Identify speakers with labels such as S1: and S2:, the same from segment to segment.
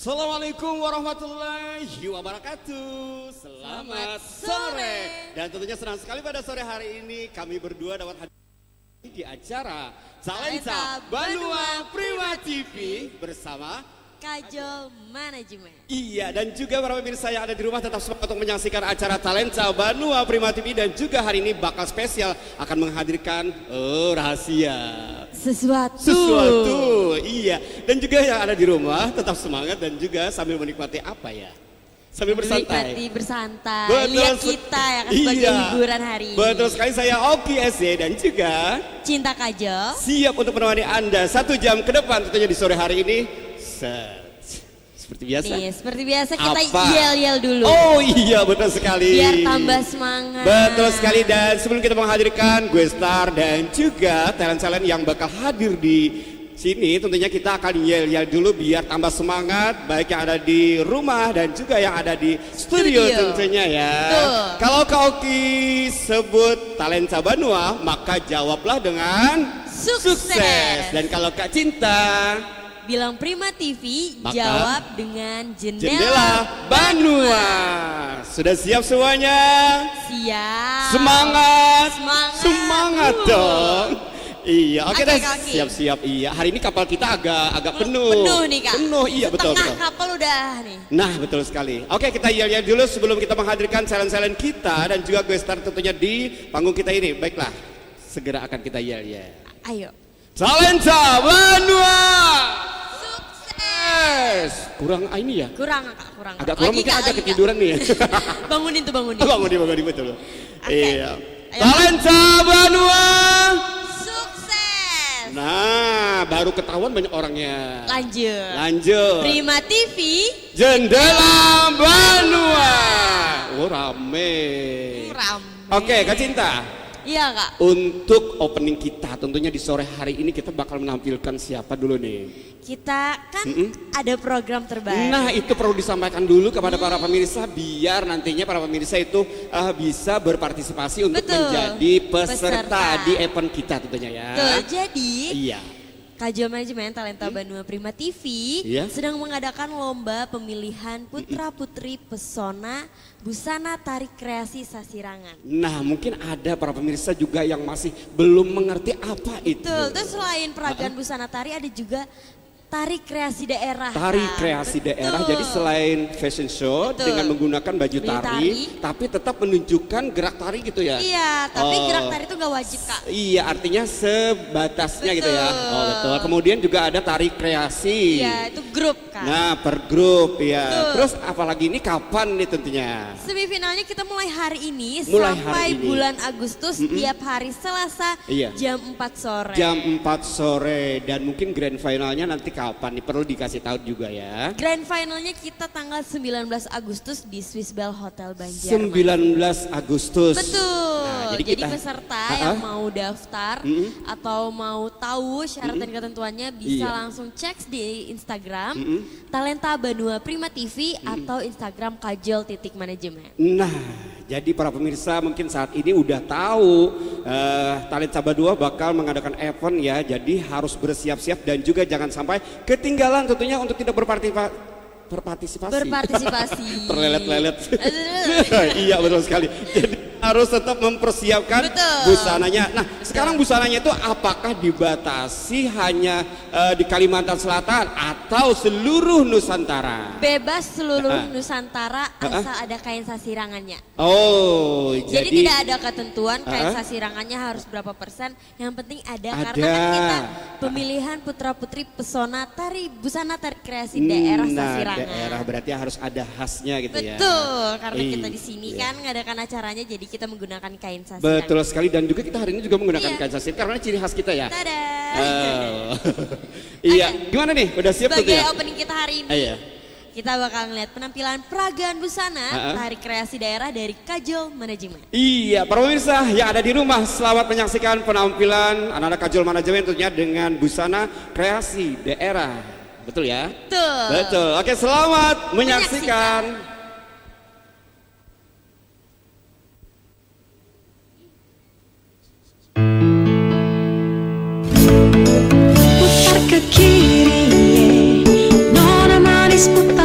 S1: Assalamualaikum warahmatullahi wabarakatuh. Selamat sore. Dan tentunya senang sekali pada sore hari ini kami berdua dapat hadir di acara Talenta Banua Prima TV bersama
S2: Kajol Manajemen.
S1: Iya, dan juga para pemirsa yang ada di rumah tetap semangat untuk menyaksikan acara Talenta Banua Prima TV. Dan juga hari ini bakal spesial akan menghadirkan rahasia sesuatu. Iya, dan juga yang ada di rumah tetap semangat dan juga sambil menikmati apa ya? Sambil bersantai.
S2: Menikmati bersantai. Lihat kita ya kan sebagai hiburan hari ini.
S1: Betul sekali, saya Oki SC dan juga
S2: Cinta Kajol
S1: siap untuk menemani Anda 1 jam ke depan tentunya di sore hari ini. Seperti biasa.
S2: Nih, seperti biasa kita yel-yel dulu.
S1: Oh iya, betul sekali.
S2: Biar tambah semangat.
S1: Betul sekali, dan sebelum kita menghadirkan gue star dan juga talent-talent yang bakal hadir di sini, tentunya kita akan yel-yel dulu biar tambah semangat, baik yang ada di rumah dan juga yang ada di studio tentunya ya. Tuh. Kalau Kak Oki sebut Talenta Banua, maka jawablah dengan sukses. Dan kalau Kak Cinta
S2: bilang Prima TV,
S1: maka
S2: jawab dengan
S1: Jendela Banua. Sudah siap semuanya?
S2: Siap.
S1: Semangat.
S2: Semangat
S1: Dong. Iya, oke deh.
S2: Kaki.
S1: Siap-siap. Iya, hari ini kapal kita agak penuh.
S2: Penuh nih Kak.
S1: Penuh, iya betul.
S2: Setengah kapal udah nih.
S1: Nah, betul sekali. Oke, kita yel-yel dulu sebelum kita menghadirkan talent-talent kita dan juga gue star tentunya di panggung kita ini. Baiklah, segera akan kita yel-yel.
S2: Ayo.
S1: Talenta Banua. Kurang ini ya?
S2: Kurang Kak, kurang.
S1: Agak kurang, mungkin agak ketiduran nih ya.
S2: Bangunin tuh, bangunin.
S1: Bangunin betul.
S2: Okay.
S1: Iya. Talenta Banua.
S2: Sukses.
S1: Nah, baru ketahuan banyak orangnya. Lanjut.
S2: Prima TV,
S1: Jendela Banua. Oh, rame. Oke, Kak Cinta.
S2: Iya Kak.
S1: Untuk opening kita tentunya di sore hari ini kita bakal menampilkan siapa dulu nih?
S2: Kita kan ada program terbaru.
S1: Nah, itu perlu disampaikan dulu kepada para pemirsa biar nantinya para pemirsa itu bisa berpartisipasi untuk menjadi peserta di event kita tentunya ya.
S2: Jadi Kajol Manajemen Talenta Banua Prima TV sedang mengadakan lomba pemilihan putra-putri pesona busana tari kreasi Sasirangan.
S1: Nah, mungkin ada para pemirsa juga yang masih belum mengerti apa itu.
S2: Terus selain peragaan busana tari ada juga tari kreasi daerah.
S1: Tari kreasi daerah, jadi selain fashion show dengan menggunakan baju tari, tapi tetap menunjukkan gerak tari gitu ya?
S2: Iya, tapi gerak tari itu nggak wajib Kak.
S1: Iya, artinya sebatasnya gitu ya. Oh betul. Kemudian juga ada tari kreasi.
S2: Iya, itu grup Kak.
S1: Nah, per grup ya. Terus apalagi ini kapan nih tentunya?
S2: Semifinalnya kita mulai hari ini sampai bulan Agustus tiap hari Selasa jam 4 sore.
S1: Jam 4 sore, dan mungkin grand finalnya nanti kapan nih, perlu dikasih tahu juga ya.
S2: Grand finalnya kita tanggal 19 Agustus di Swiss Bell Hotel Banjarmasin.
S1: 19 Agustus.
S2: Betul.
S1: Nah,
S2: jadi peserta yang mau daftar atau mau tahu syarat dan ketentuannya bisa langsung cek di Instagram Talenta Banua Prima TV atau Instagram Kajol.Manajemen.
S1: Nah, jadi para pemirsa mungkin saat ini udah tahu Talenta Banua bakal mengadakan event ya. Jadi harus bersiap-siap dan juga jangan sampai ketinggalan tentunya untuk tidak berpartisipasi. Terlelet-lelet. Iya, betul sekali. Jadi harus tetap mempersiapkan busananya. Nah, sekarang busananya itu apakah dibatasi hanya di Kalimantan Selatan atau seluruh Nusantara?
S2: Bebas seluruh Nusantara asal ada kain sasirangannya.
S1: Oh,
S2: jadi tidak ada ketentuan kain sasirangannya harus berapa persen. Yang penting ada. Karena kan kita pemilihan putra-putri pesona tari busana tari kreasi daerah Sasirangan.
S1: Daerah berarti harus ada khasnya gitu ya.
S2: Betul, karena kita di sini kan ngadakan acaranya jadi kita menggunakan kain sasirangan.
S1: Betul sekali, dan juga kita hari ini juga menggunakan kain sasirangan karena ciri khas kita ya.
S2: Tada.
S1: Iya, gimana nih? Udah siap tuh ya?
S2: Sebagai opening kita hari ini. Kita bakal ngeliat penampilan peragaan busana tari kreasi daerah dari Kajol Manajemen.
S1: Iya, para pemirsa yang ada di rumah, selamat menyaksikan penampilan anak-anak Kajol Manajemen tentunya dengan busana kreasi daerah. Betul ya? Betul. Oke, selamat menyaksikan.
S3: Putar ke kiri, nona manis putar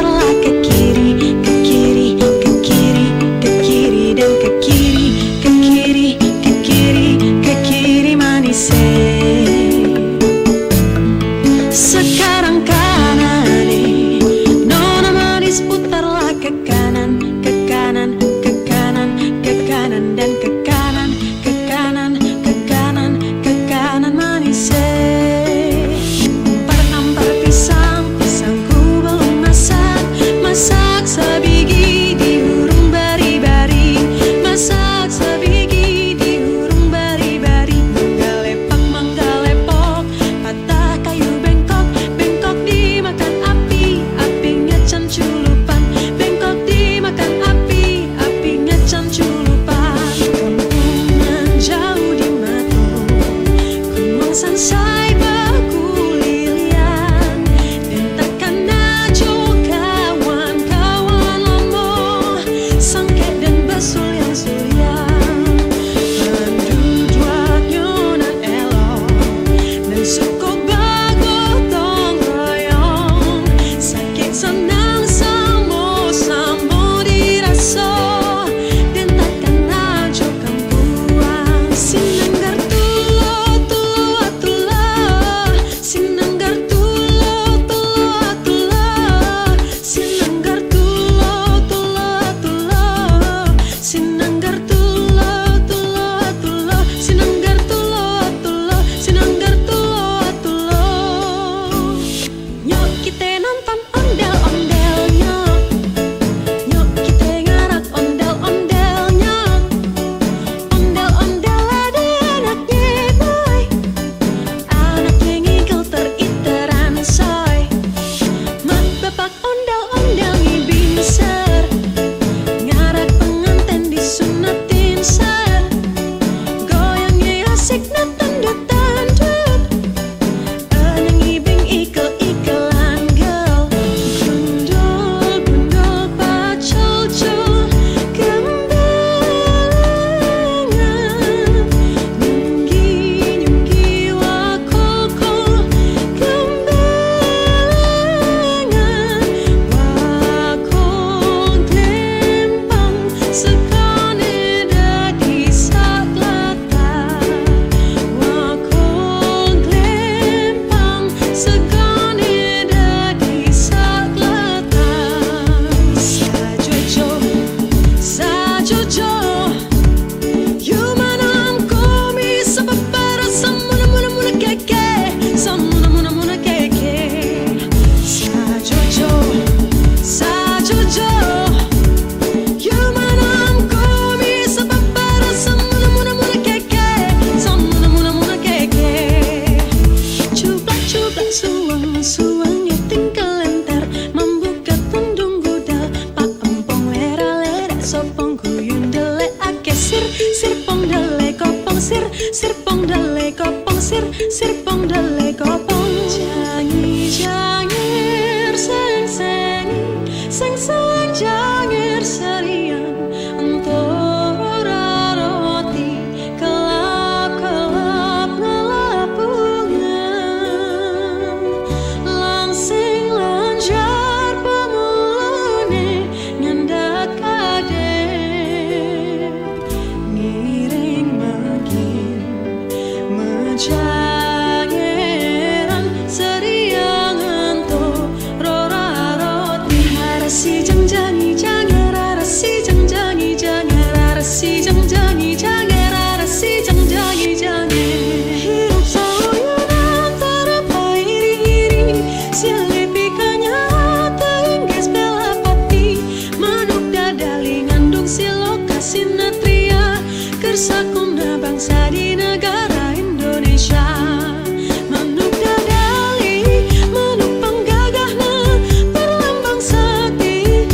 S3: sir pong dale kopong jangi jangir seng seng seng seng jangir serian untuk roti kelap kelap ngelapungan langsing lanjar pemulune ngendat kadek miring makin menjangiran seriang untuk roti arasi jangjangi jangir arasi jangjangi jangir arasi jangjangi jangir arasi jangjangi jangir hidup sauyan antara iri-iri silih pikanya teringgis bela pati manuk dadali ngandung siloka sinatria kersakuna bangsa di negara Indonesia manuk dadali manuk penggagahna perlambang sakti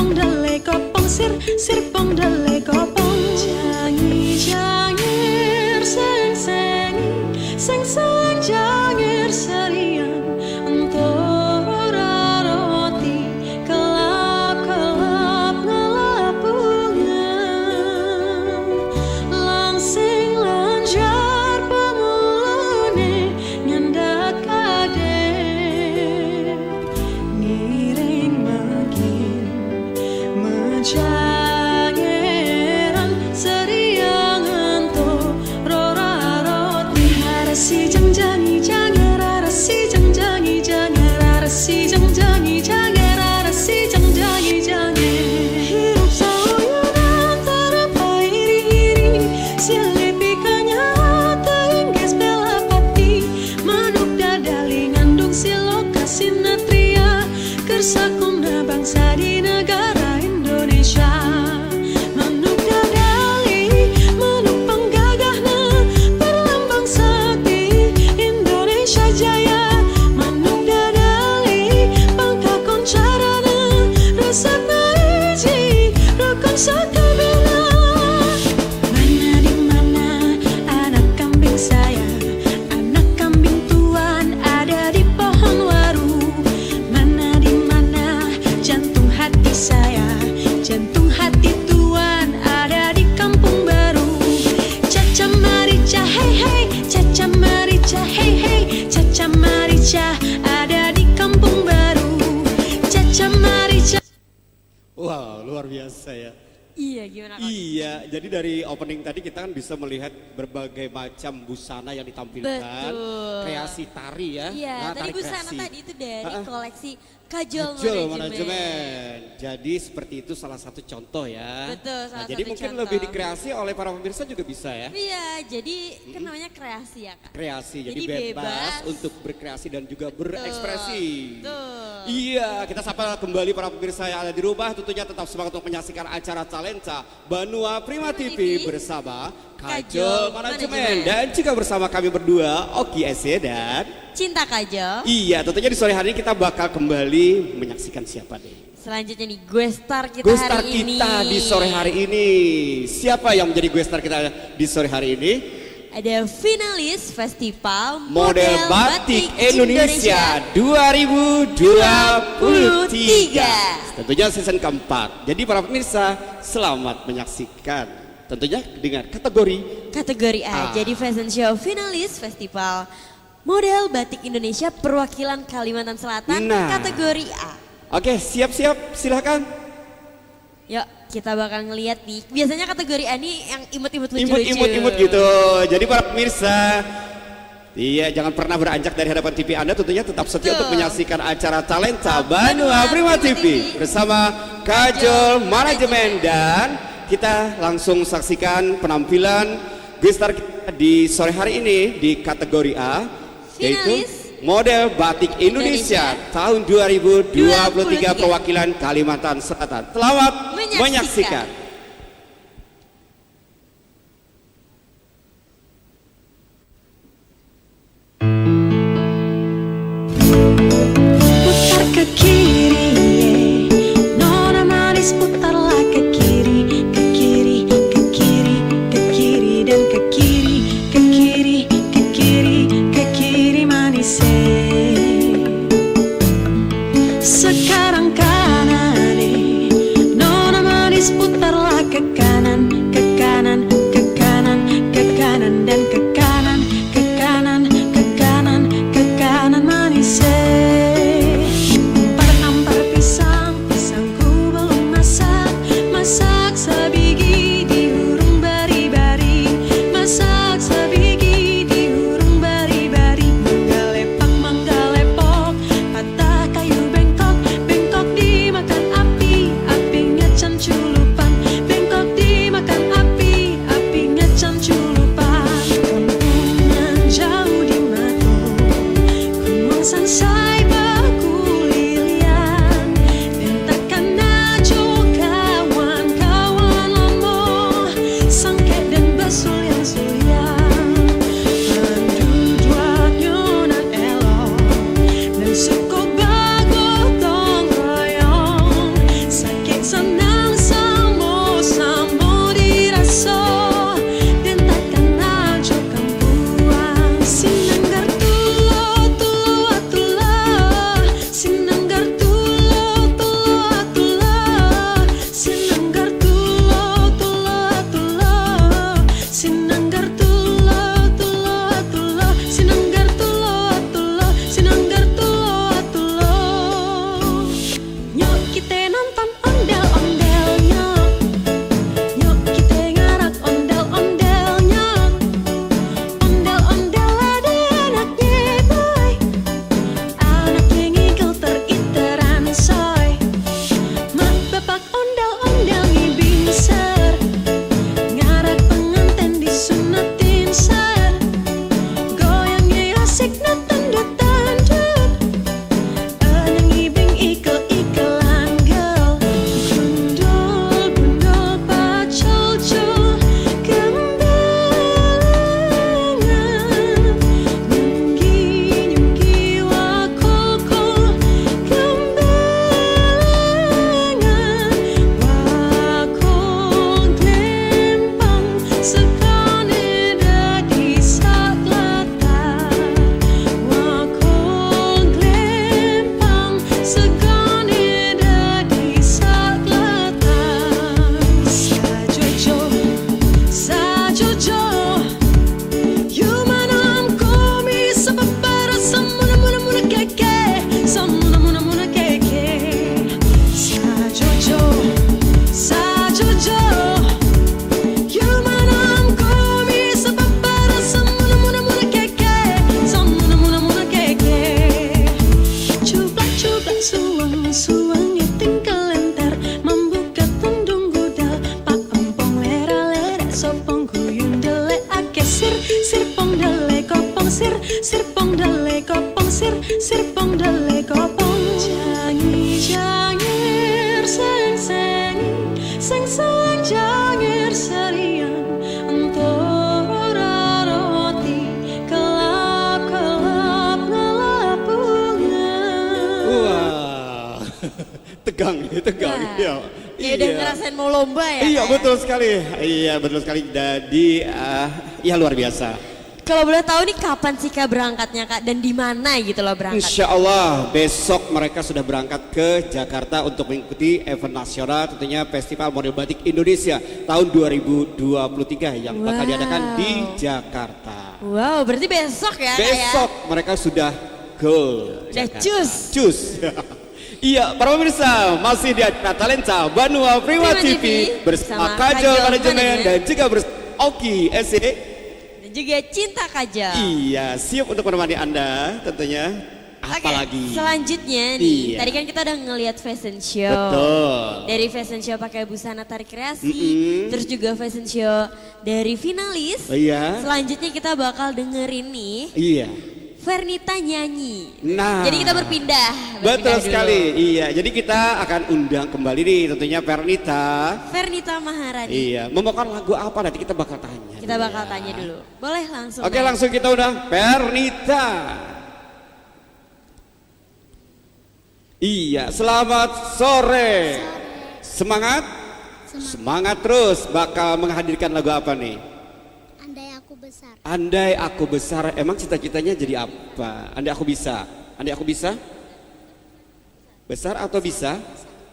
S3: pong dale kopong sir pong dale kopong jangi jangir seng seng jangir serian untuk roti kelap ngelap bunga langsing lanjar pemulune nyandak kade ngiring makin menjangeran seriangan to rora roti harasi jangjangi jangar harasi jangjangi jangar harasi jangjangi jangar harasi jangjangi jangar hirup sauyunan tarapai iri-iri silipi kanyata inggris bela pati manuk dadali ngandung siloka sinatria kersakuna bangsa di negara Indonesia manuk dadali manuk penggagahna perlambang sakti Indonesia jaya manuk dadali pangka koncarana resepna iji rukun sakabela mana di mana anak kambing saya anak kambing tuan ada di pohon waru mana di mana jantung hati saya jantung hati tuan ada di kampung baru caca marica hey hey caca marica hey hey caca marica ada di kampung baru caca marica.
S1: Wow, luar biasa ya.
S2: Iya, gimana Kak?
S1: Iya, jadi dari opening tadi kita kan bisa melihat berbagai macam busana yang ditampilkan,
S2: Betul.
S1: kreasi tari ya.
S2: Iya,
S1: Nah,
S2: tadi
S1: tari
S2: busana
S1: kreasi.
S2: tadi itu dari
S1: Ha-ha.
S2: koleksi Kajol
S1: Kajol
S2: Manajemen.
S1: Manajemen. Jadi seperti itu salah satu contoh ya.
S2: Betul, salah
S1: Jadi
S2: satu
S1: mungkin
S2: contoh.
S1: lebih dikreasi oleh para pemirsa juga bisa ya.
S2: Iya, jadi kan namanya kreasi ya Kak.
S1: Kreasi, jadi
S2: Jadi
S1: bebas,
S2: bebas.
S1: untuk berkreasi dan juga berekspresi.
S2: Betul.
S1: Iya, kita sapa kembali para pemirsa yang ada di rumah. Tentunya tetap semangat untuk menyaksikan acara Talenta Banua Prima TV bersama Kajol Manajemen dan juga bersama kami berdua Oki Ese dan
S2: Cinta Kajol.
S1: iya, tentunya di sore hari ini kita bakal kembali menyaksikan siapa nih.
S2: Selanjutnya nih gue star kita
S1: Gue star
S2: hari ini.
S1: kita di sore hari ini. Siapa yang menjadi gue star kita di sore hari ini?
S2: Ada finalis Festival
S1: Model Batik Indonesia 2023. Tentunya season keempat. Jadi para pemirsa selamat menyaksikan. Tentunya dengan
S2: Kategori A.
S1: A.
S2: Jadi fashion show finalis Festival Model Batik Indonesia perwakilan Kalimantan Selatan
S1: Nah.
S2: kategori A.
S1: Oke, siap-siap, silahkan.
S2: Yuk kita bakal ngeliat nih. Biasanya kategori A ini yang imut-imut lucu-lucu.
S1: Imut gitu. Jadi para pemirsa, iya jangan pernah beranjak dari hadapan TV Anda. Tentunya tetap setia
S2: Betul.
S1: untuk menyaksikan acara Talenta Banua Prima TV bersama Kajol Manajemen. Dan kita langsung saksikan penampilan gestar kita di sore hari ini di kategori A, yaitu
S2: Finalis
S1: Model Batik Indonesia tahun 2023 perwakilan Kalimantan Selatan. Selamat menyaksikan.
S3: putar ke kiri nona manis putarlah ke kiri ke kiri ke kiri ke kiri dan ke kiri ke kiri ke kiri ke kiri manis sekarang kanan nona manis putarlah ke kanan ke kanan ke kanan ke kanan dan ke kanan ke kanan ke kanan ke kanan manis ampar pisang pisangku belum masak masak sebiji diurung bari-bari masak sebiji diurung bari-bari mangga lepok patah kayu bengkok bengkok dimakan api apinya canculupan bengkok dimakan sing selanjangir serian antara roti kelap-kelap ngelapungan.
S1: Wah, tegang ya.
S2: Ya udah ngerasain mau lomba ya.
S1: Iya
S2: Kak,
S1: betul sekali. Iya betul sekali. Jadi ya luar biasa.
S2: Kalau boleh tahu nih kapan sih Kak berangkatnya Kak dan di mana gitu loh berangkat?
S1: Insya Allah besok mereka sudah berangkat ke Jakarta untuk mengikuti event nasional tentunya Festival Model Batik Indonesia tahun 2023 yang bakal diadakan di Jakarta.
S2: Wow, berarti besok ya Kak ya?
S1: Besok mereka sudah go.
S2: Udah
S1: Jakarta.
S2: cus.
S1: Cus. Iya, para pemirsa masih di acara Talenta Banua Prima TV bersama Kajol Manajemen dan juga bersama Oki SE
S2: dan juga Cinta Kajol.
S1: Iya, siap untuk menemani Anda tentunya. Apalagi
S2: selanjutnya nih,
S1: iya.
S2: tadi kan kita udah ngelihat fashion show.
S1: Betul.
S2: Dari fashion show pakai busana tarik kreasi, terus juga fashion show dari finalis.
S1: Iya.
S2: Selanjutnya kita bakal dengerin nih
S1: Iya.
S2: Fernita nyanyi.
S1: Nah,
S2: Jadi kita berpindah
S1: betul
S2: dulu.
S1: sekali. Iya, jadi kita akan undang kembali nih tentunya
S2: Fernita Maharani.
S1: Iya, membawakan lagu apa nanti kita bakal tanya.
S2: Kita bakal tanya dulu. Boleh langsung.
S1: Oke,
S2: Mas?
S1: langsung kita undang Fernita. Iya, selamat sore. Semangat? Semangat terus. Bakal menghadirkan lagu apa nih?
S4: Andai aku besar.
S1: Andai aku besar, emang cita-citanya jadi apa? Andai aku bisa. Andai aku bisa? Besar atau bisa?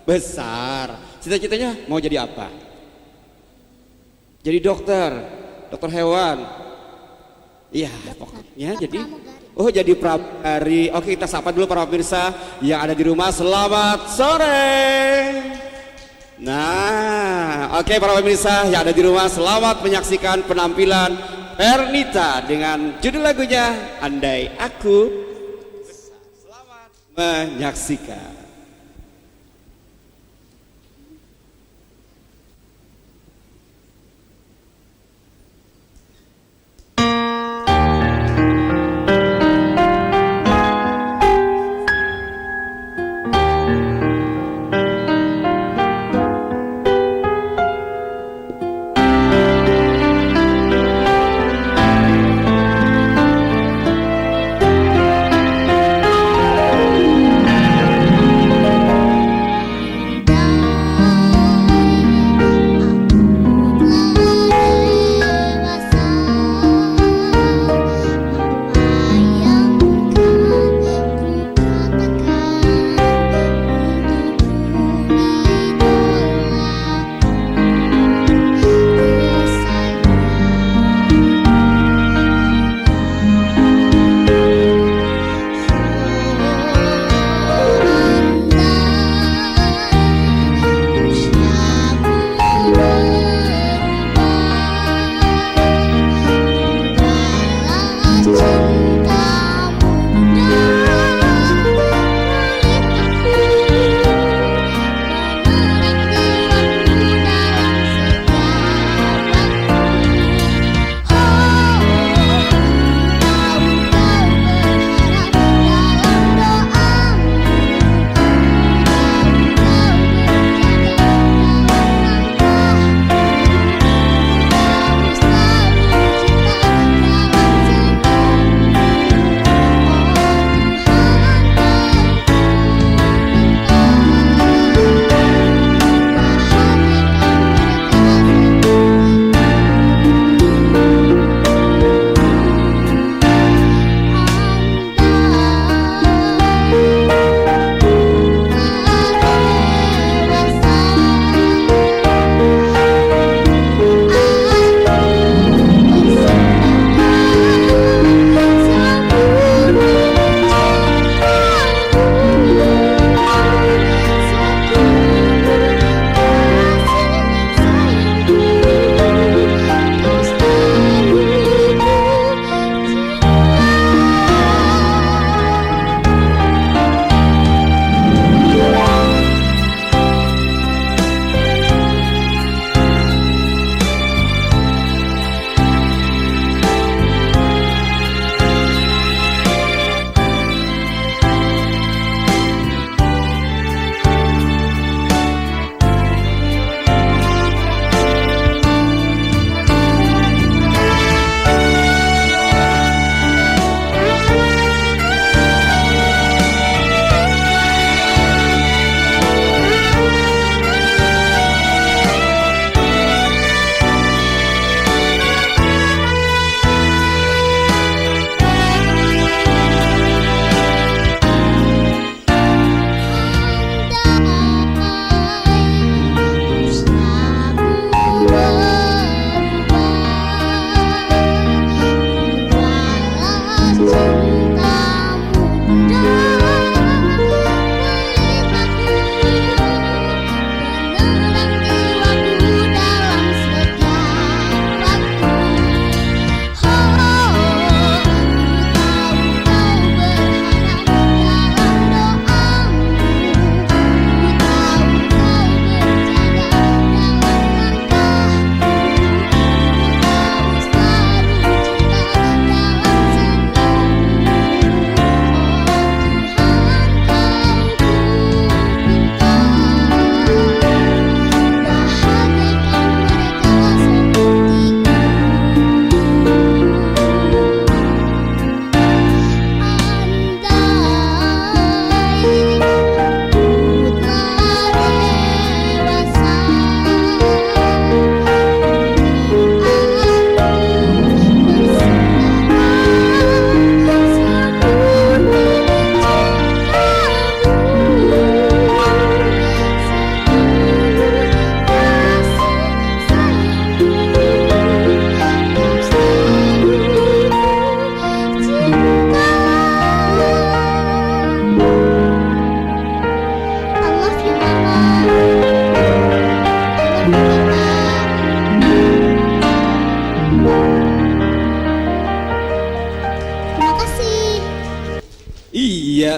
S1: Besar. Cita-citanya mau jadi apa? Jadi dokter, dokter hewan. Iya, pokoknya jadi. Oh, jadi pramugari. Oke, kita sapa dulu para pemirsa yang ada di rumah. Selamat sore. Nah, oke para pemirsa yang ada di rumah, selamat menyaksikan penampilan Fernita dengan judul lagunya Andai Aku. Selamat menyaksikan.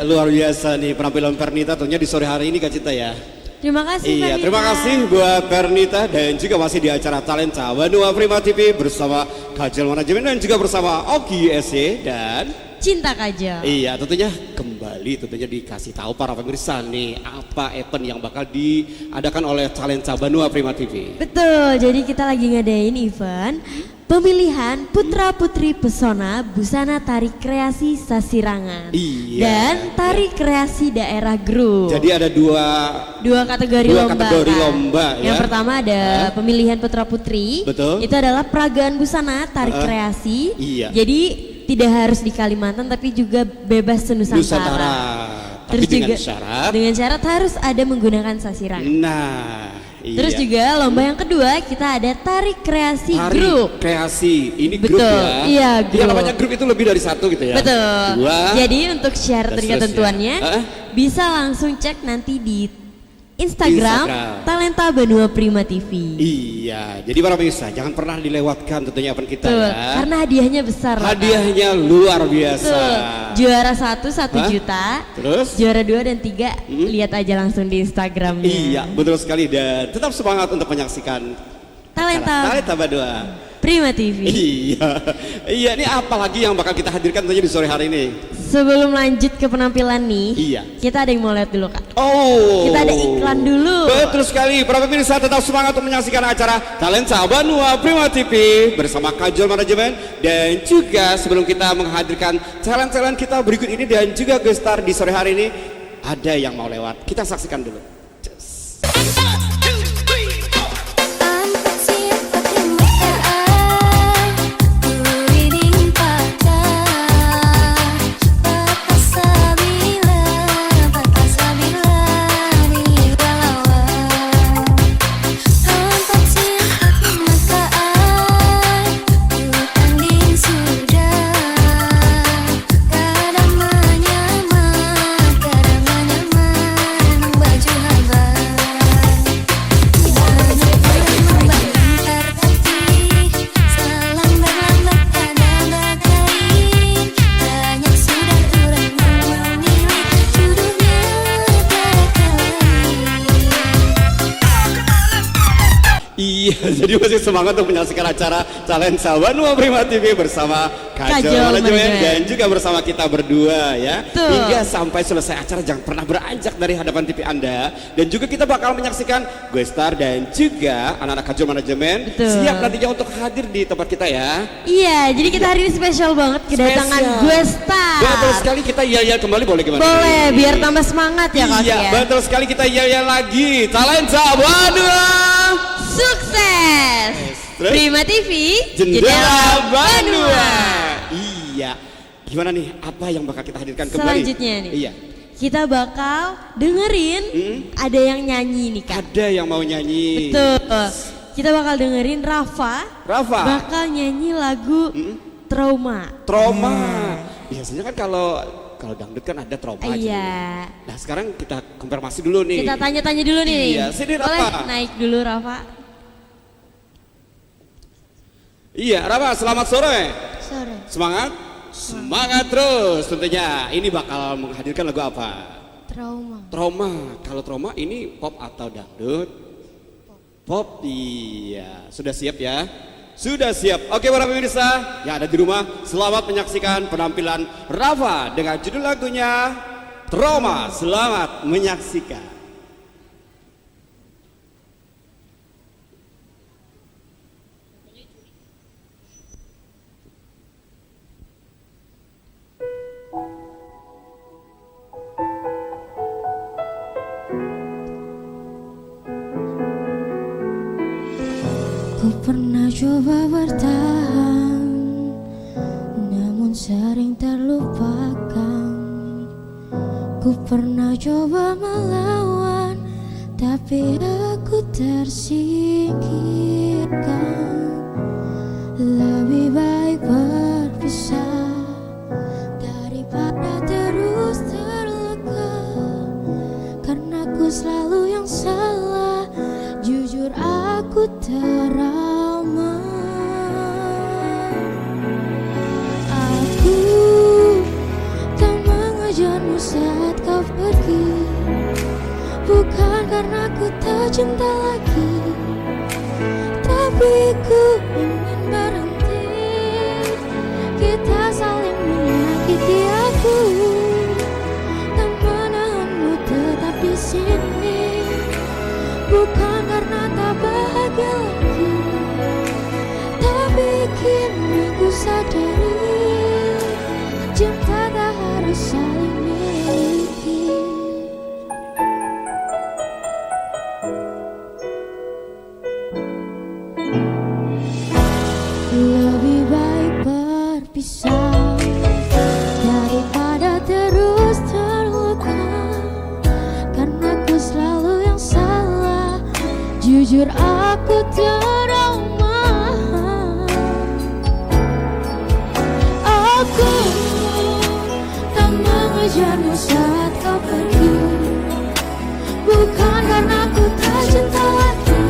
S1: Iya, luar biasa nih penampilan Pernita tentunya di sore hari ini Kak Cinta ya.
S2: Terima kasih
S1: Iya,
S2: Pernita.
S1: terima kasih buat Pernita dan juga masih di acara Talenta Banua Prima TV bersama Kajol Manajemen dan juga bersama Oki SC dan
S2: Cinta Kajol.
S1: iya, tentunya kembali tentunya dikasih tahu para pemirsa nih apa event yang bakal diadakan oleh Talenta Banua Prima TV.
S2: Betul, jadi kita lagi ngadain event pemilihan Putra Putri Pesona Busana Tari Kreasi Sasirangan
S1: Iya.
S2: dan Tari Kreasi Daerah Grup.
S1: Jadi ada dua
S2: Dua
S1: lomba,
S2: Kak.
S1: lomba ya.
S2: Yang pertama ada pemilihan Putra Putri.
S1: Betul.
S2: Itu adalah peragaan busana Tari Kreasi.
S1: Iya.
S2: Jadi tidak harus di Kalimantan tapi juga bebas senusantara.
S1: Nusantara.
S2: Terus
S1: Tapi
S2: juga
S1: dengan syarat
S2: syarat harus ada menggunakan sasirangan.
S1: nah, iya.
S2: Terus juga lomba yang kedua kita ada Tari Kreasi
S1: Tari
S2: Grup.
S1: kreasi, ini
S2: Betul,
S1: grup ya.
S2: iya, grup.
S1: namanya grup itu lebih dari satu gitu ya.
S2: Betul.
S1: Dua.
S2: Jadi untuk syarat dan
S1: Terus ya.
S2: ketentuannya bisa langsung cek nanti di Instagram
S1: Instagram.
S2: Talenta Banua Prima TV.
S1: Iya, jadi para pemirsa jangan pernah dilewatkan tentunya event kita
S2: Betul,
S1: ya.
S2: karena hadiahnya besar. loh, Kak.
S1: Hadiahnya luar biasa.
S2: Betul. Juara 1 juta.
S1: Terus?
S2: Juara 2 dan 3 lihat aja langsung di Instagramnya.
S1: Iya, betul sekali dan tetap semangat untuk menyaksikan
S2: Talenta
S1: Talenta Banua
S2: Prima TV.
S1: Iya, iya ini apa lagi yang bakal kita hadirkan tentunya di sore hari ini?
S2: Sebelum lanjut ke penampilan nih,
S1: Iya.
S2: kita ada yang mau lihat dulu Kak.
S1: Oh,
S2: Kita ada iklan dulu.
S1: Betul sekali, para pemirsa tetap semangat untuk menyaksikan acara Talenta Banua Prima TV bersama Kajol Manajemen dan juga sebelum kita menghadirkan talent-talent kita berikut ini dan juga guest star di sore hari ini ada yang mau lewat, kita saksikan dulu. Iya, jadi masih semangat untuk menyaksikan acara Talenta Banua Prima TV bersama Kajol Manajemen dan juga bersama kita berdua ya.
S2: Betul.
S1: Hingga sampai selesai acara jangan pernah beranjak dari hadapan TV Anda dan juga kita bakal menyaksikan guest star dan juga anak-anak Kajol Manajemen
S2: Betul.
S1: siap nantinya untuk hadir di tempat kita ya.
S2: Iya, jadi kita hari ini spesial banget kedatangan
S1: Spesial.
S2: gue star.
S1: Betul sekali, kita yel-yel kembali boleh gimana?
S2: Boleh, biar tambah semangat ya Kak
S1: Iya,
S2: ya.
S1: betul sekali kita yel-yel lagi. Talenta Banua.
S2: Sukses.
S1: Terus?
S2: Prima TV,
S1: Jendela Banua. Iya. Gimana nih? Apa yang bakal kita hadirkan kembali?
S2: Selanjutnya nih.
S1: Iya.
S2: Kita bakal dengerin ada yang nyanyi nih Kak.
S1: Ada yang mau nyanyi.
S2: Betul. Kita bakal dengerin Rafa
S1: Rafa.
S2: bakal nyanyi lagu Trauma.
S1: Trauma. Biasanya kan kalau dangdut kan ada trauma aja.
S2: Iya.
S1: Nah, sekarang kita konfirmasi dulu nih.
S2: Kita tanya-tanya dulu nih.
S1: Iya, sini, Rafa.
S2: Boleh naik dulu Rafa.
S1: Iya, Rafa, selamat sore.
S2: Sore.
S1: Semangat? Semangat terus tentunya. Ini bakal menghadirkan lagu apa?
S2: Trauma.
S1: Trauma. Kalau trauma ini pop atau dangdut? Pop. Iya. Sudah siap ya? Sudah siap. Oke para pemirsa yang ada di rumah, selamat menyaksikan penampilan Rafa dengan judul lagunya Trauma. Selamat menyaksikan.
S3: Ku pernah coba bertahan, namun sering terlupakan. Ku pernah coba melawan, tapi aku tersingkirkan. Lebih baik berpisah daripada terus terluka, karena ku selalu yang salah. Jujur aku trauma. Aku tak mengejarmu lagi, tapi ku ingin berhenti. Kita saling menyakiti aku, tak menahanmu tetap di sini. Bukan karena tak bahagia lagi, tapi kini ku sadari cinta tak harus saling miliki. Lebih baik berpisah daripada terus terluka, karena ku selalu yang salah. Jujur aku trauma. Aku tak mengejarmu saat kau pergi, bukan karena ku tak cinta lagi,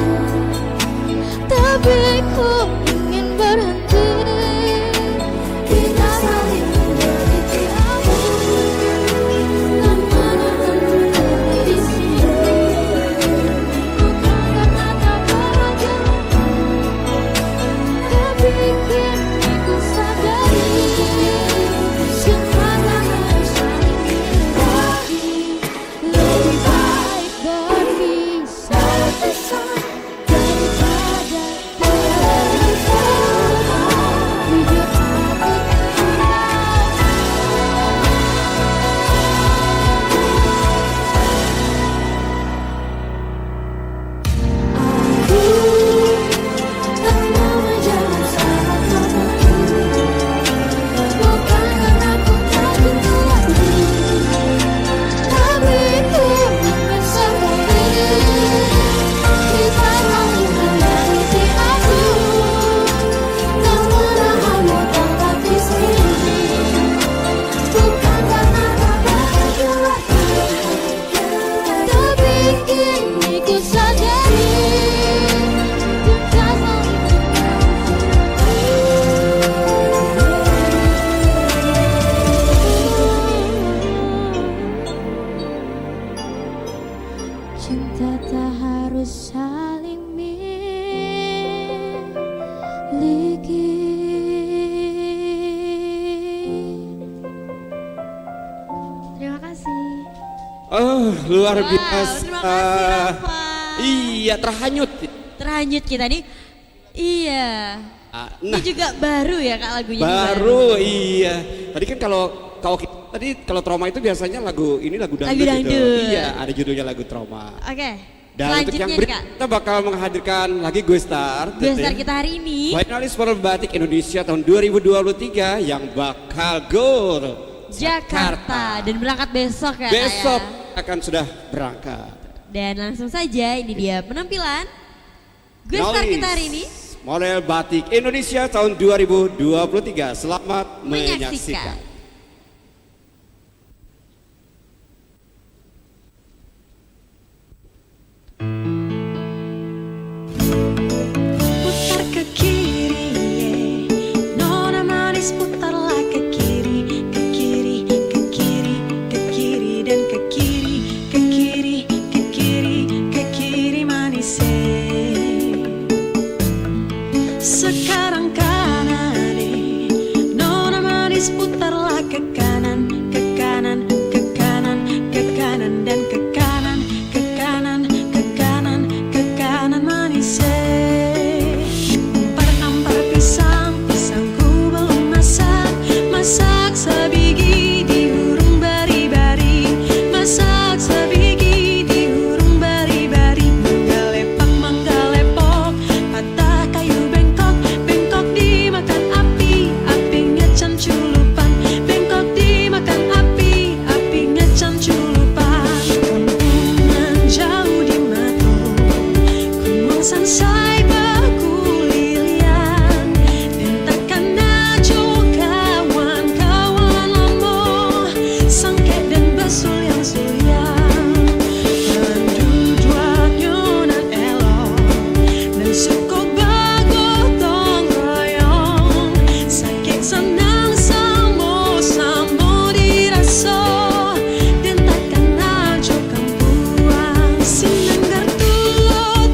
S3: tapi ku ingin berhenti. Kita saling menyakiti aku, tak menahanmu di sini. Bukan karena tak bahagia lagi, tapi kini ku sadari cinta tak harus saling miliki. Lebih baik berpisah daripada jujur aku tak mengejarmu saat kau pergi, bukan karena ku tak cinta lagi, tapi ku ingin sadari kita saling menyakiti aku, tak menahanmu tetap di sini. Bukan karena tak bahagia lagi, tapi kini ku sadari cinta saling miliki. Cinta tak harus saling miliki. Terima kasih.
S1: Oh, luar
S2: Wow,
S1: biasa.
S2: terima kasih Rafa.
S1: Iya, terhanyut.
S2: Terhanyut kita nih. Iya.
S1: Nah,
S2: Ini juga baru ya Kak lagunya. juga
S1: baru iya. Tadi kan kalau trauma itu biasanya lagu dangdut.
S2: Lagu
S1: gitu.
S2: dangdut.
S1: Iya, ada judulnya lagu trauma.
S2: Oke.
S1: Dan untuk yang
S2: Selanjutnya nih,
S1: berikutnya
S2: Kak.
S1: kita bakal menghadirkan lagi Gue Star.
S2: Gue Star kita hari ini
S1: Finalis World Batik Indonesia tahun 2023 yang bakal gor
S2: Jakarta dan berangkat besok ya Kak,
S1: Besok
S2: ya.
S1: akan sudah berangkat.
S2: Dan langsung saja ini dia penampilan Gue Star kita hari ini.
S1: Model Batik Indonesia tahun 2023. Selamat menyaksikan.
S3: Putar ke kiri, nona manis putarlah ke kiri, ke kiri, ke kiri, ke kiri dan ke kiri, ke kiri, ke kiri, ke kiri manis. Sekarang kanan, nona manis putarlah ke kanan, ke kanan, ke kanan, ke kanan dan ke kanan, ke kanan, ke kanan, ke kanan manis. Ampar pisang, pisangku belum masak, masak sebiji diurung bari-bari, masak sebiji diurung bari-bari. Mangga lepok, patah kayu bengkok, bengkok dimakan api, api ngecam culupan, bengkok dimakan api, api ngecam culupan. Kampung menjauh di mata, kumang sansai bakulilian, dan takkan najo kawan-kawan lamo, sangket dan basul yang sulian. Penduduk nyonan elok, dan suku bago tong royong, sakit senang samo-samo diraso, dan takkan najo kampuan. Sinanggar tulo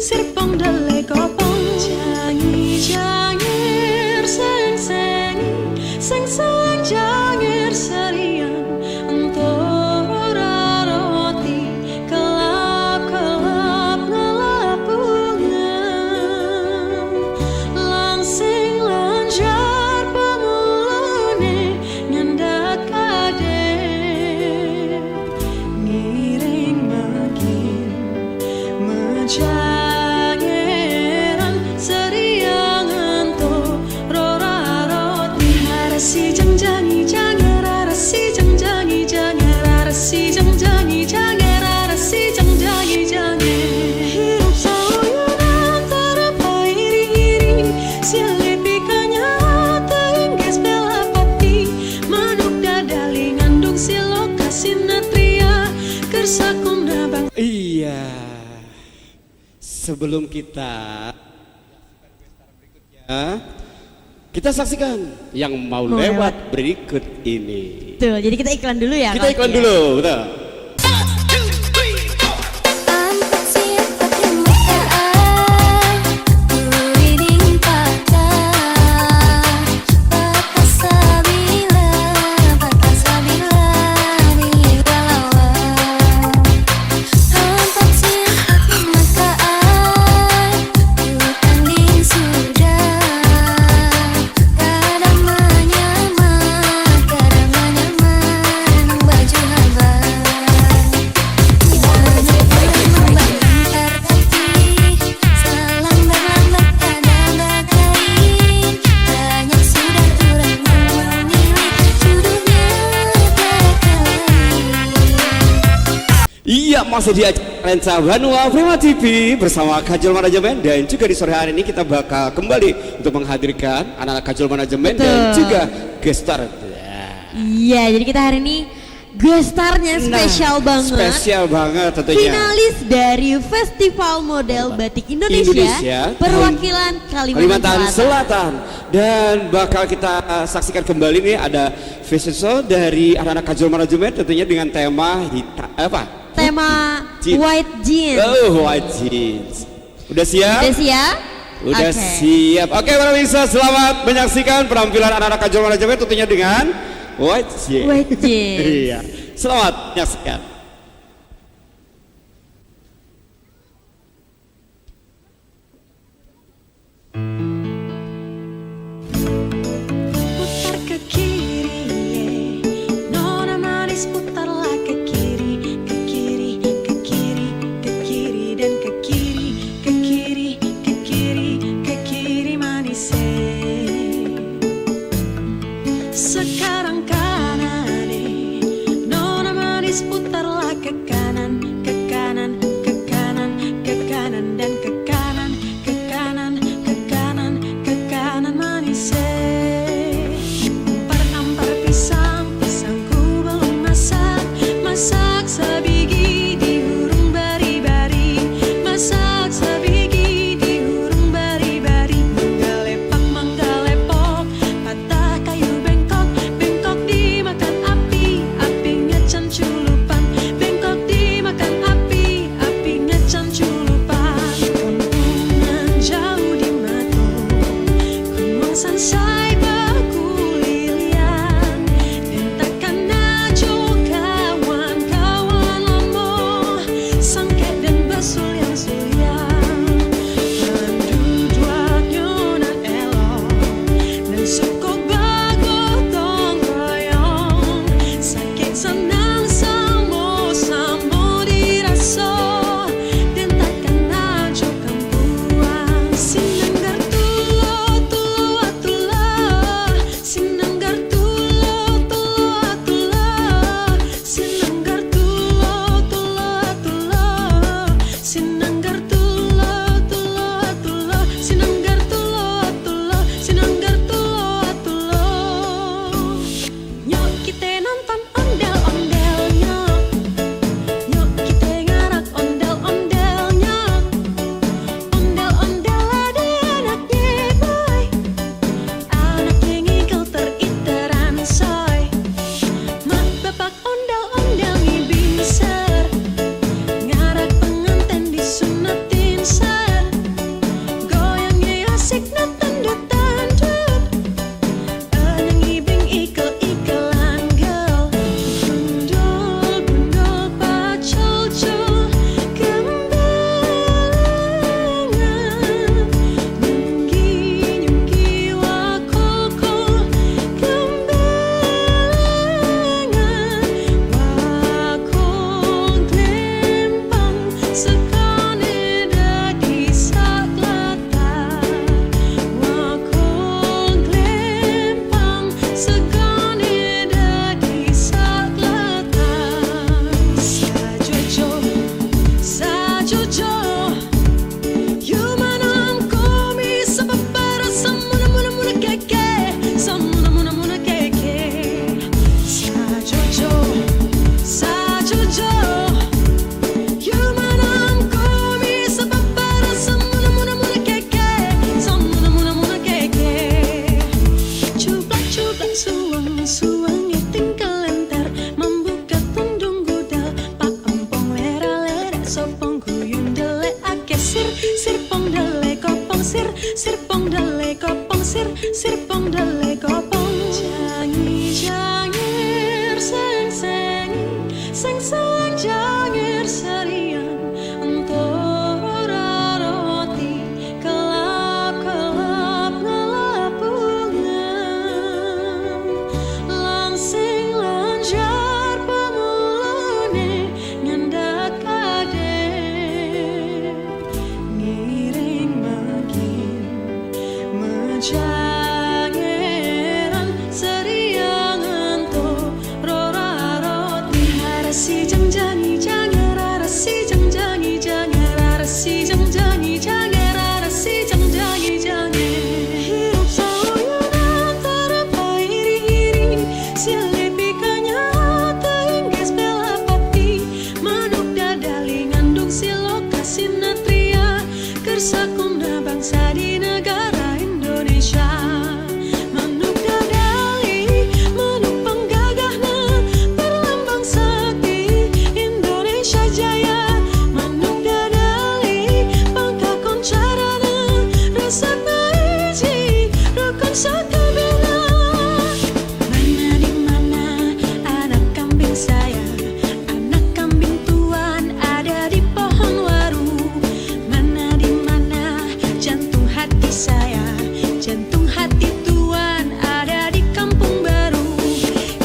S3: sirpong dale kopong jangi jangir seng jangir serian antara roti kelap ngelap bunga langsing lanjar pemulune nyandak kade ngiring makin Jangeran seriangan to rora roti arasi jangi janger arasi jangi janger arasi jangi janger arasi jangi janger hidup sauyan antara pairi-iri silipikanya teingges belapati manuk dadali ngandung siloka sinatria kersakunda bang.
S1: Iya. Sebelum kita saksikan yang mau lewat berikut ini.
S2: Tuh, jadi kita iklan dulu ya.
S1: Kita iklan dulu, betul. Iya, masih di acara Lensa Banua Prima TV bersama Kajol Manajemen, dan juga di sore hari ini kita bakal kembali untuk menghadirkan anak-anak Kajol Manajemen. Betul. Dan juga gestar.
S2: Iya, jadi kita hari ini gestarnya spesial banget.
S1: Spesial banget tentunya.
S2: Finalis dari Festival Model Batik Indonesia. Perwakilan Kalimantan
S1: Selatan. Dan bakal kita saksikan kembali nih ada fashion show dari anak-anak Kajol Manajemen tentunya dengan tema
S2: tema white jeans.
S1: Oh, white jeans. Udah siap?
S2: Udah siap?
S1: Udah siap. Oke, para pemirsa, selamat menyaksikan penampilan anak-anak Kajol Manajemen tentunya dengan white jeans.
S2: White jeans.
S1: Iya. Selamat menyaksikan.
S3: Putar ke kiri, nona manis putarlah ke kiri, ke kiri, ke kiri, ke kiri dan ke kiri, ke kiri, ke kiri, ke kiri manis. Sekarang kanan, nona manis putarlah sirpong dale kopong sirpong dale kopong sirpong dale kopong jangi jangir seng seng jangir sarian untuk roti kelap ngelap bungan langsing lanjar pemulune nyandak ade ngiring makin mejangeran seriang untuk rora roti harasi jangjani jangar harasi jangjani jangar harasi jangjani jangar harasi jangjani jangar hirup sauyunan tanpa iring-iring silih pikanya teingges bela pati manuk dadali ngandung siloka sinatria kersakunda bangsa di negara Indonesia manuk dadali manuk penggagahna perlambang sakti Indonesia jaya manuk dadali pangka koncarana resepna iji rukun sakabena mana di mana anak kambing saya anak kambing tuan ada di pohon waru mana di mana jantung hati saya jantung hati tuan ada di kampung baru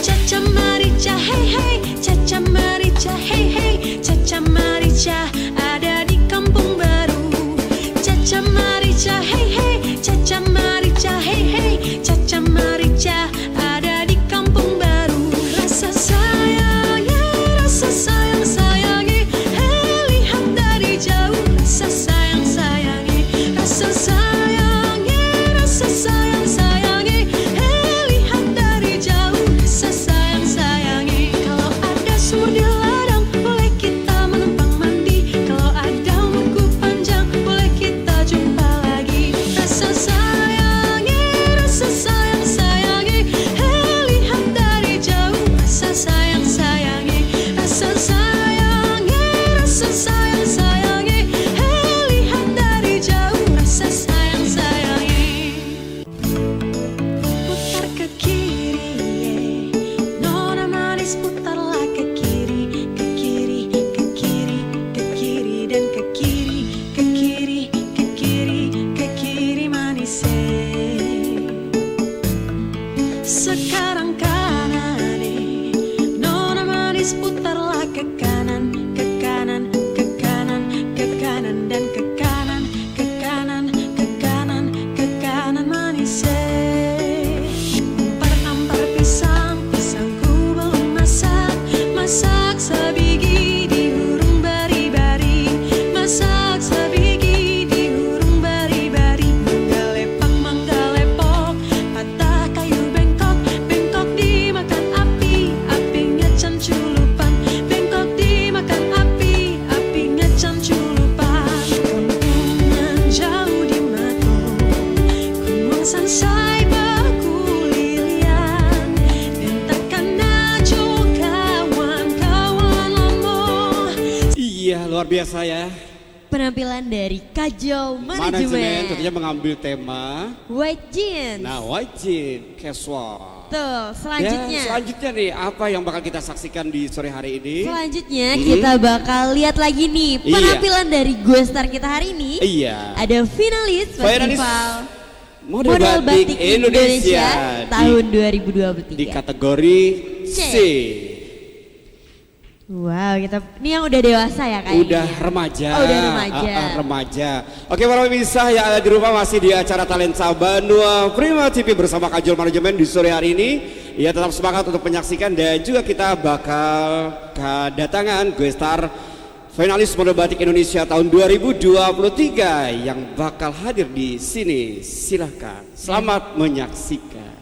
S3: caca marica hei hei caca marica hei hei caca marica ada di kampung baru caca marica hei hei caca marica hei hei caca marica ada di kampung baru rasa sayang sayangi hei lihat dari jauh rasa sayang sayangi hei lihat dari jauh rasa sayang sayangi kalau ada sumur di ladang boleh kita menumpang mandi kalau ada umurku panjang boleh kita jumpa lagi rasa sayang sayangi hei lihat dari jauh rasa sayang sayangi hei lihat dari jauh rasa sayang sayangi putar ke kiri nona manis putarlah ke kiri ke kiri ke kiri ke kiri dan ke kiri ke kiri ke kiri ke kiri manis sekarang kanan nona manis putarlah ke kanan ke kanan ke kanan ke kanan dan ke kanan ke kanan ke kanan ke kanan manis ampar pisang pisangku belum masak masak sebiji di hurung bari-bari masak sebiji di hurung bari-bari mangga lepok patah kayu bengkok bengkok dimakan api apinya canculupan bengkok dimakan api apinya canculupan kampung menjauh di mato kumang sansai baku lilian bentakan najo kawan-kawan lamo.
S1: Iya, luar biasa ya.
S2: Penampilan dari Kajol
S1: Manajemen
S2: Manajemen.
S1: tentunya mengambil tema
S2: White Jeans.
S1: nah wajib casual.
S2: Tuh, selanjutnya.
S1: Ya, selanjutnya nih apa yang bakal kita saksikan di sore hari ini?
S2: Selanjutnya kita bakal lihat lagi nih
S1: Iya.
S2: penampilan dari Gue Star kita hari ini.
S1: Iya.
S2: Ada finalis
S1: Finalis
S2: Festival
S1: Model Batik Indonesia
S2: tahun
S1: di
S2: 2023.
S1: kategori C.
S2: Wow, ini yang udah dewasa ya kayaknya.
S1: Udah remaja.
S2: Oh, udah remaja.
S1: Remaja. Oke, para pemirsa yang ada di rumah masih di acara Talenta Banua Prima TV bersama Kajol Manajemen di sore hari ini. Ya, tetap semangat untuk menyaksikan dan juga kita bakal kedatangan Gue Star finalis Model Batik Indonesia tahun 2023 yang bakal hadir di sini. Silahkan, selamat menyaksikan.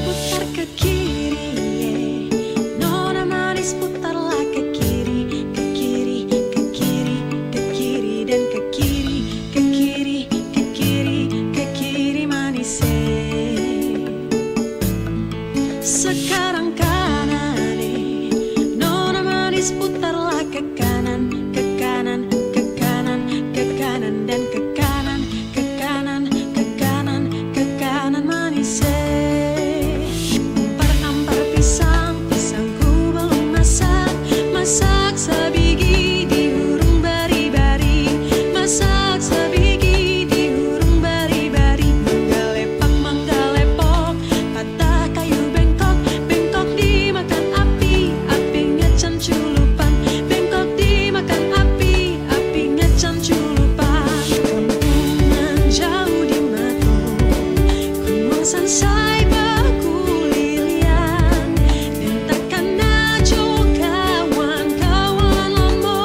S3: putar ke kiri nona manis putarlah ke kiri ke kiri ke kiri ke kiri dan ke kiri ke kiri ke kiri ke kiri manis sekarang kanan nih. Nona manis putarlah ke kanan, ke kanan, ke kanan, ke kanan dan ke kanan, ke kanan, ke kanan, ke kanan manis. Ampar-ampar pisang, pisangku belum masak, masak sebiji diurung bari-bari, masak sebiji diurung bari-bari. Manggalepang, manggalepok, patah kayu bengkok, bengkok dimakan api, api ngecam culupan, bengkok dimakan api, api ngecam culupan. Kampungan jauh di mata, kumong sansai baku lilian, dan takkan najo kawan-kawan lamo,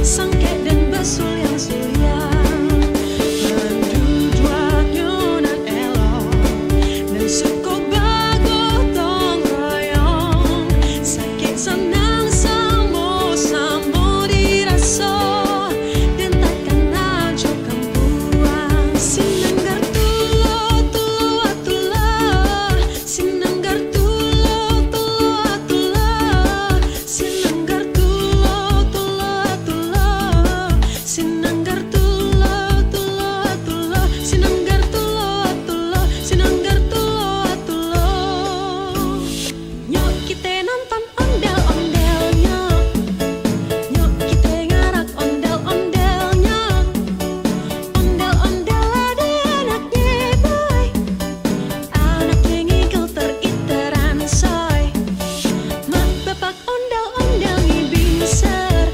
S3: sangket dan besul yang sulian. Penduduk nyonan elok, dan suku bago tong royong, sakit senang sambo diraso, dan takkan najo kampuan. Sinanggar tulo tulo, sinanggar tulo tulo, sinanggar tulo tulo, sinanggar tulo tulo, sinanggar tulo, sinanggar tulo. Nyok kita nonton ondel-ondelnya, nyok kita ngarak ondel-ondelnya, ondel-ondel ada anaknya boy, anaknya ngigel teriteran soy. Mak bapak ondel-ondel ngibingser,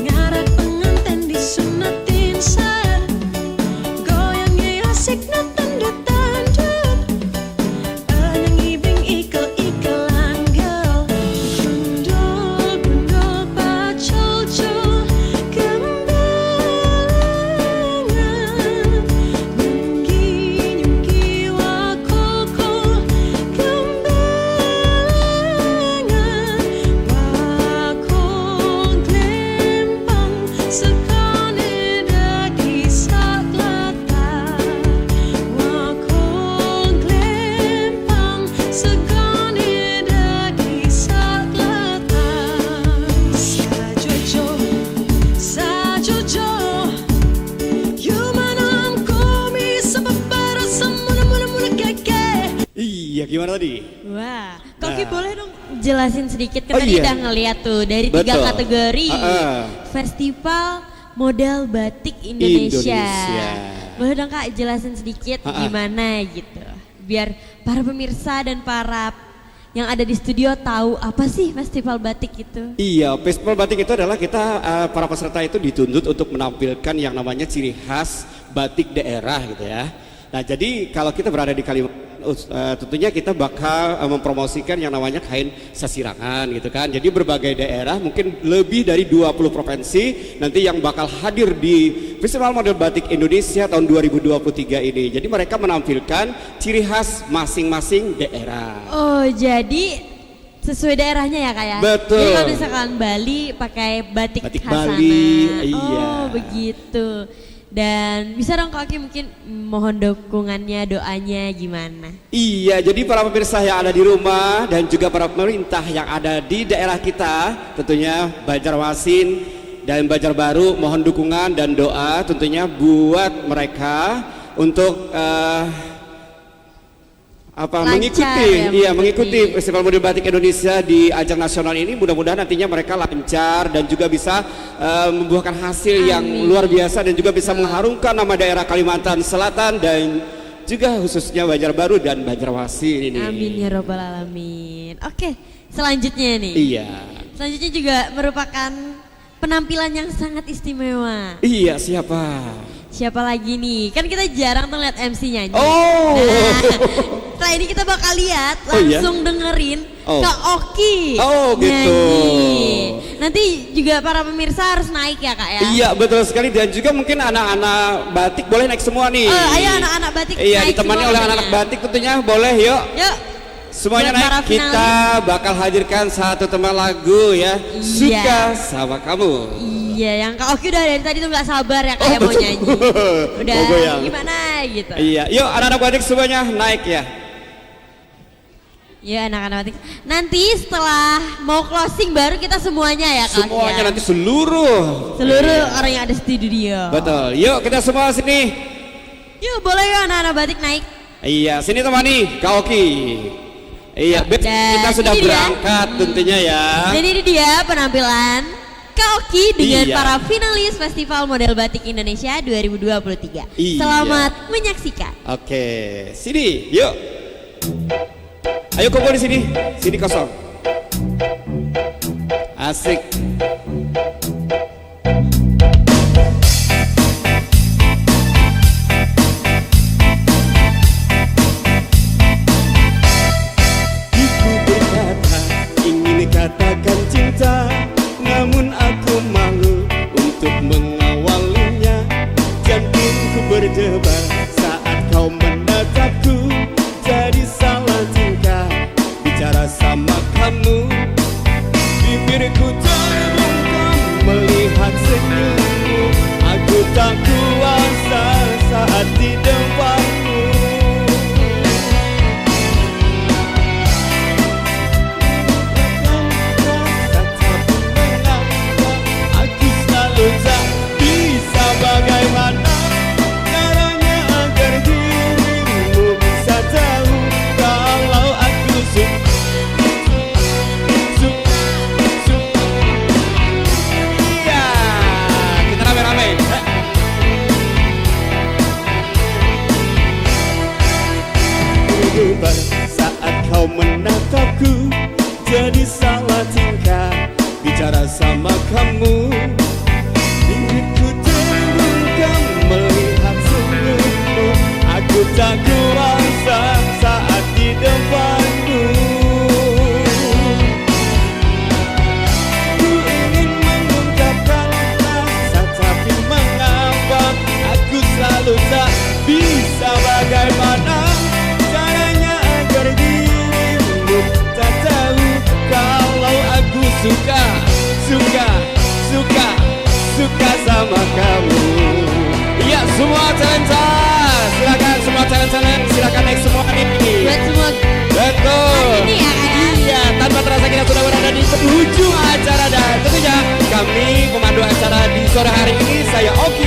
S3: ngarak pengantin disunatin ser, goyangnya asik natandut-tandut, anyang ngibing ikel-ikel anggel, gundul-gundul pacul-cul, gembelengan, nyungki-nyungki wakul-kul, gembelengan, wakul glempang, sekane dadi saklata, wakul glempang, sekane dadi saklata. Sajojo, yumanam komi sababara samuna-muna keke.
S1: Iya, gimana tadi?
S2: Wah, Koki
S1: Nah.
S2: boleh dong jelasin sedikit,
S1: Oh,
S2: kan tadi
S1: iya.
S2: udah ngeliat tuh dari 3
S1: Betul.
S2: kategori.
S1: Ah.
S2: Festival Model Batik Indonesia.
S1: Indonesia.
S2: Boleh dong Kak jelasin sedikit
S1: Ah, ah.
S2: gimana gitu. Biar para pemirsa dan para yang ada di studio tahu apa sih festival batik itu.
S1: Iya, festival batik itu adalah kita para peserta itu dituntut untuk menampilkan yang namanya ciri khas batik daerah gitu ya. Nah, jadi kalau kita berada di Kalimantan, tentunya kita bakal mempromosikan yang namanya kain sasirangan gitu kan. Jadi berbagai daerah, mungkin lebih dari 20 provinsi nanti yang bakal hadir di Festival Model Batik Indonesia tahun 2023 ini. Jadi mereka menampilkan ciri khas masing-masing daerah.
S2: Oh, jadi sesuai daerahnya ya Kak ya?
S1: Betul.
S2: Jadi kalau misalkan Bali pakai batik
S1: Batik
S2: khasana.
S1: Bali, iya.
S2: Oh, begitu. Dan bisa dong Kak Oki mungkin mohon dukungannya, doanya gimana?
S1: Iya, jadi para pemirsa yang ada di rumah dan juga para pemerintah yang ada di daerah kita, tentunya Banjarmasin dan Banjarbaru, mohon dukungan dan doa tentunya buat mereka untuk
S2: Lancar
S1: mengikuti,
S2: ya,
S1: mengikuti Festival Model Batik Indonesia di ajang nasional ini. Mudah-mudahan nantinya mereka lancar dan juga bisa membuahkan hasil yang luar biasa dan juga bisa mengharumkan nama daerah Kalimantan Selatan dan juga khususnya Banjarbaru dan Banjarmasin ini.
S2: Amin ya robbal alamin. Oke, selanjutnya nih.
S1: Iya.
S2: Selanjutnya juga merupakan penampilan yang sangat istimewa.
S1: Iya, siapa?
S2: Siapa lagi nih? Kan kita jarang tuh lihat MC nyanyi.
S1: Oh.
S2: Nah, setelah ini kita bakal lihat,
S1: Oh, iya?
S2: langsung dengerin
S1: Oh.
S2: Kak Oki
S1: Oh, gitu.
S2: nyanyi. Nanti juga para pemirsa harus naik ya Kak ya?
S1: Iya, betul sekali, dan juga mungkin anak-anak batik boleh naik semua nih.
S2: Ayo anak-anak batik
S1: Iya,
S2: naik
S1: ditemani
S2: semua
S1: oleh
S2: tentunya.
S1: anak-anak batik tentunya, boleh yuk.
S2: Yuk.
S1: Semuanya
S2: Buat para
S1: naik, kita bakal hadirkan satu teman lagu ya,
S2: Iya.
S1: Suka Sama Kamu.
S2: Iya, yang Kak Oki udah dari tadi tuh nggak sabar ya kayak mau
S1: betul.
S2: nyanyi. Udah
S1: Mau goyang.
S2: gimana gitu.
S1: Iya, yuk anak-anak batik semuanya naik ya.
S2: Ya anak-anak batik. Nanti setelah mau closing baru kita semuanya ya Kak.
S1: Semuanya nanti seluruh
S2: orang yang ada di studio.
S1: Betul. Yuk kita semua sini.
S2: Yuk boleh ya anak-anak batik naik.
S1: Iya, sini temani Kak Oki. Iya, Beb, kita sudah berangkat tentunya ya.
S2: Dan ini dia penampilan Kak Oki dengan
S1: Iya.
S2: para finalis Festival Model Batik Indonesia 2023.
S1: Iya.
S2: Selamat menyaksikan.
S1: Oke, sini, yuk. Ayo kumpul di sini, sini kosong. Asik. Iku berkata, ingin katakan cinta, namun aku malu untuk mengawalinya. Jantungku berdebar saat kau menatapku, jadi salah tingkah bicara sama kamu. Bibirku terbungkam melihat senyummu, aku tak kuasa saat di depanmu. Aku selalu tak bisa bagaimana caranya agar dirimu bisa tahu kalau aku iya, kita rame-rame. Berubah saat kau menatapku, jadi salah tingkah bicara sama kamu. Bibirku terbungkam melihat senyummu, aku tak kuasa saat di depanmu. Ku ingin mengungkapkan rasa, tapi mengapa aku selalu tak bisa bagaimana caranya agar dirimu tak tahu kalau aku suka sama kamu. Iya, semua talenta, silakan semua talenta, silakan naik semua ini.
S2: Buat semua
S1: Betul.
S2: ini ya Kak ya.
S1: Iya, tanpa terasa kita sudah berada di penghujung acara dan tentunya kami pemandu acara di sore hari ini, saya Oki